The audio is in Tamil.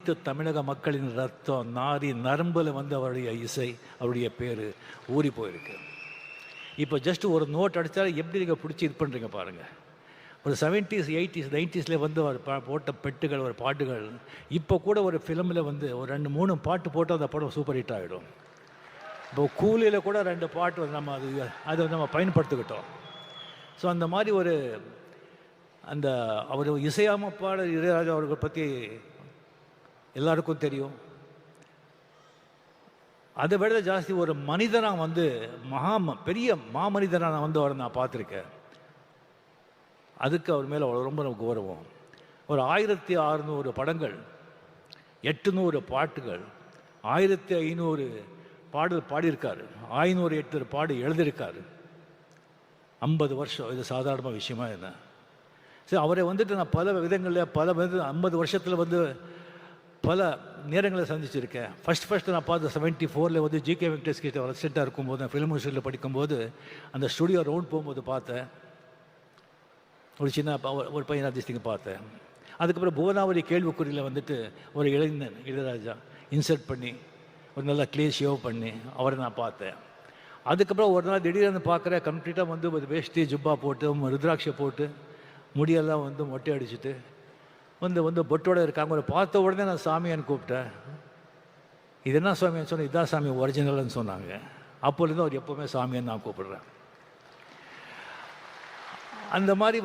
அனைத்து தமிழக மக்களின் ரத்தம் நாரி நரம்பில் வந்து அவருடைய இசை, அவருடைய பேர் ஊறி போயிருக்கு. இப்போ ஜஸ்ட் ஒரு நோட் அடித்தாலும் எப்படி நீங்கள் பிடிச்சி இது பண்ணுறீங்க பாருங்கள். ஒரு 70s 80s 90s வந்து அவர் போட்ட பெட்டுகள், ஒரு பாட்டுகள் இப்போ கூட ஒரு ஃபிலிமில் வந்து ஒரு 2-3 பாட்டு போட்டு அந்த படம் சூப்பர் ஹிட் ஆகிடும். இப்போ கூலியில் கூட 2 பாட்டு நம்ம அதை நம்ம பயன்படுத்திக்கிட்டோம். ஸோ அந்த மாதிரி ஒரு அந்த அவர் இசையமைப்பாளர் இளையராஜா அவர்கள் பற்றி எல்லாருக்கும் தெரியும். அதை விட ஜாஸ்தி ஒரு மனிதனாக வந்து பெரிய மாமனிதனாக நான் வந்து அவரை நான் பார்த்துருக்கேன். அதுக்கு அவர் மேலே ரொம்ப கௌரவம். ஒரு 1600 படங்கள், 800 பாட்டுகள், 1500 பாடல் பாடியிருக்காரு, 508 பாடு எழுதியிருக்காரு. 50 வருஷம் இது சாதாரண விஷயமா என்ன? சரி, அவரை வந்துட்டு நான் பல விதங்களில் 50 வருஷத்தில் வந்து பல நேரங்களில் சந்திச்சிருக்கேன். ஃபஸ்ட்டு நான் பார்த்த 74 வந்து ஜிகே வெங்கடேஷ் கிட்ட ரெசிடெண்ட்டாக இருக்கும்போது, நான் ஃபிலிம் இன்ஸ்டியூட்டில் படிக்கும்போது அந்த ஸ்டுடியோ ரவுண்ட் போகும்போது பார்த்தேன். ஒரு சின்ன ஒரு பையன் அதிர்ஷ்டிங்க பார்த்தேன். அதுக்கப்புறம் புவனாவரி கேள்விக்குறியில் வந்துட்டு ஒரு இளைஞன் இளையராஜா இன்சர்ட் பண்ணி ஒரு நல்ல க்ளீன் ஷேவ் பண்ணி அவரை நான் பார்த்தேன். அதுக்கப்புறம் ஒரு நாள் திடீர்னு பார்க்குறேன், கம்ப்ளீட்டாக வந்து ஒரு வேஷ்டி ஜுப்பா போட்டு ருத்ராட்சை போட்டு முடியெல்லாம் வந்து மொட்டை அடிச்சுட்டு வந்து பொட்டோடு இருக்காங்க. ஒரு பார்த்த உடனே நான் சாமியான்னு கூப்பிட்டேன். இது என்ன சாமியான்னு சொன்னேன். இதான் சாமி ஒரிஜினல்னு சொன்னாங்க. அப்போலேருந்து அவர் எப்போவுமே சாமியான்னு நான் கூப்பிடுறேன். அந்த மாதிரி